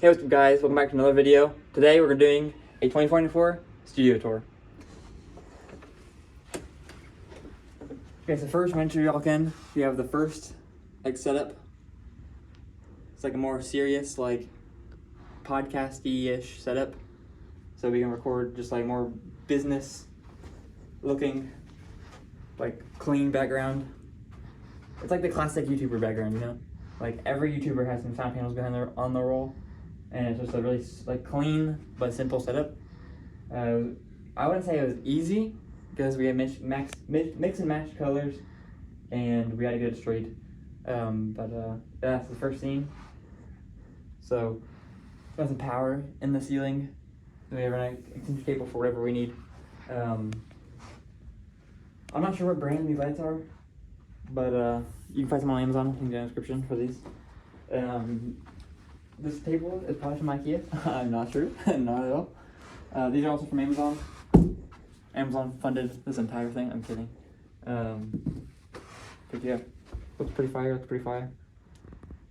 Hey, what's up guys? Welcome back to another video. Today we're doing a 2024 studio tour. Okay, so first, when you walk in, you have the first setup. It's like a more serious, like podcasty-ish setup. So we can record just like more business looking, like clean background. It's like the classic YouTuber background, you know? Like every YouTuber has some sound panels behind on the roll. And it's just a really like clean but simple setup. I wouldn't say it was easy because we had mix and match colors, and we had to get it straight. That's the first scene. So got some power in the ceiling. We have an extension cable for whatever we need. I'm not sure what brand these lights are, but you can find them on Amazon in the description for these. This table is probably from IKEA. I'm not sure. Not at all. These are also from Amazon. Amazon funded this entire thing. I'm kidding. But yeah, looks pretty fire.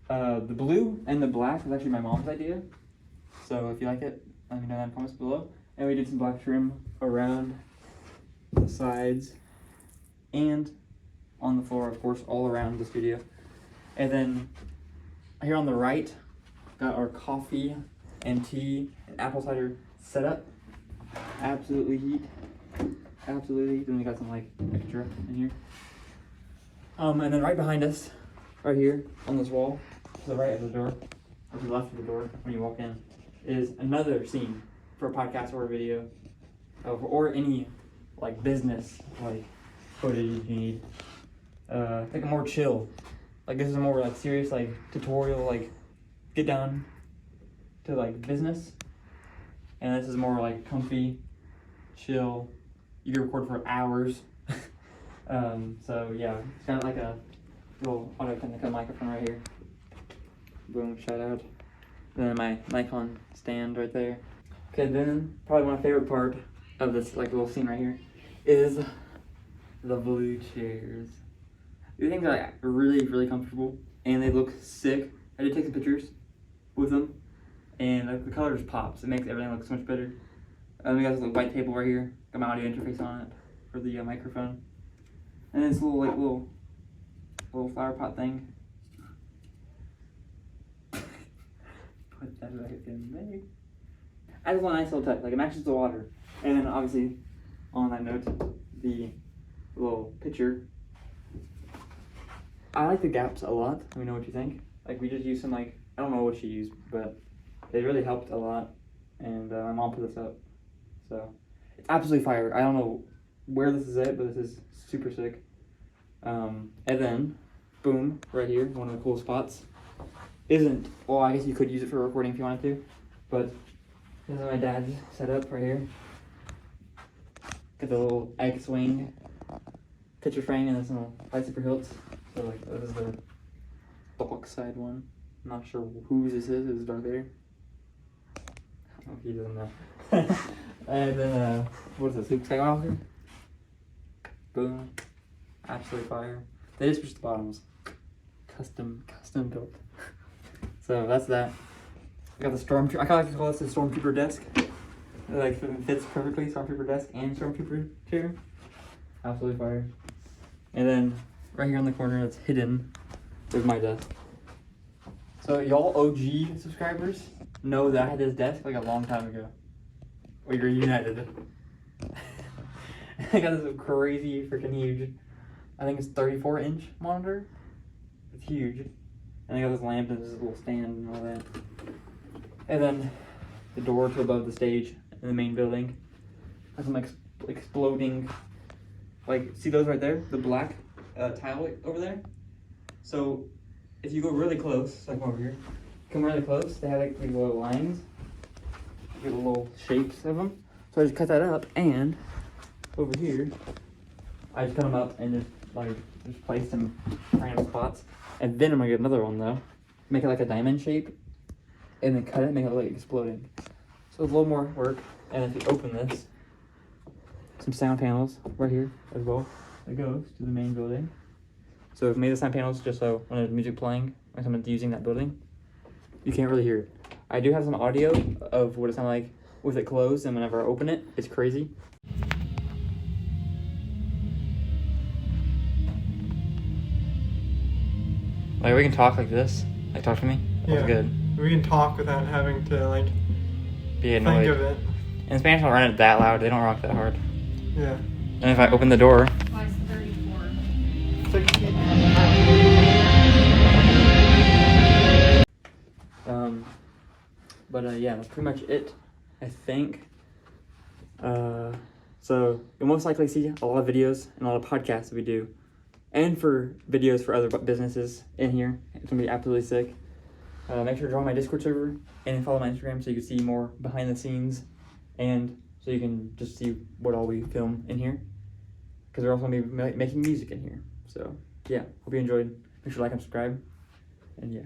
The blue and the black is actually my mom's idea. So if you like it, let me know in the comments below. And we did some black trim around the sides and on the floor, of course, all around the studio. And then here on the right, got our coffee and tea and apple cider setup. Absolutely heat. Then we got some like extra in here. And then right behind us, right here on this wall, to the right of the door, or to the left of the door when you walk in, is another scene for a podcast or a video, or any like business like footage you need. Like a more chill. Like this is a more like serious like tutorial like get down to like business, and this is more like comfy, chill. You can record for hours. So yeah, it's kind of like a little audio technica microphone right here. Boom, shout out. Then my Nikon stand right there. Okay, then probably my favorite part of this like little scene right here is the blue chairs. These things are like really comfortable, and they look sick. I did take some pictures with them, and the color just pops. It makes everything look so much better. We got this little white table right here. Got my audio interface on it for the microphone, and this little flower pot thing. Put that right in there. I just want a nice little touch, like it matches the water. And then obviously, on that note, the little pitcher. I like the gaps a lot. Let me know what you think. Like we just used some like, I don't know what she used, but they really helped a lot. And my mom put this up. So it's absolutely fire. I don't know where this is at, but this is super sick. And then, boom, right here, one of the cool spots. Well, I guess you could use it for recording if you wanted to, but this is my dad's setup right here. Got the little X-wing picture frame and this little lightsaber hilts. So like this is the dark side one. I'm not sure whose this is. This is Darth Vader. I don't know if he doesn't know. And then what is this? Luke Skywalker. Boom. Absolutely fire. They just pushed the bottoms. Custom built. So that's that. I got the Stormtrooper. I kind of like to call this the Stormtrooper desk. It like fits perfectly. Stormtrooper desk and Stormtrooper chair. Absolutely fire. And then right here in the corner, that's hidden, is my desk. So y'all OG subscribers know that I had this desk like a long time ago. We were united. I got this crazy freaking huge, I think it's 34-inch monitor. It's huge. And I got this lamp and this little stand and all that. And then the door to above the stage in the main building has some exploding, like, see those right there? The black tile over there? So if you go really close, like over here, come really close, they have like these little lines, get little shapes of them. So I just cut that up, and over here, I just cut them up and just place them in random spots. And then I'm gonna get another one though, make it like a diamond shape, and then cut it and make it like exploding. So it's a little more work. And if you open this, some sound panels right here as well. It goes to the main building. So I've made the sound panels just so when there's music playing or someone's using that building, you can't really hear it. I do have some audio of what it sounds like with it closed, and whenever I open it, it's crazy. Like, we can talk like this. Like, talk to me. That's good. We can talk without having to, like, be annoyed. think of it. In Spanish, I'll run it that loud. They don't rock that hard. Yeah. And if I open the door... Why is 34? 60. Yeah, that's pretty much it, I think. So you'll most likely see a lot of videos and a lot of podcasts that we do, and for videos for other businesses in here. It's gonna be absolutely sick. Make sure to join my Discord server and follow my Instagram so you can see more behind the scenes, and so you can just see what all we film in here. Because we're also gonna be making music in here. So yeah, hope you enjoyed. Make sure to like and subscribe, and yeah.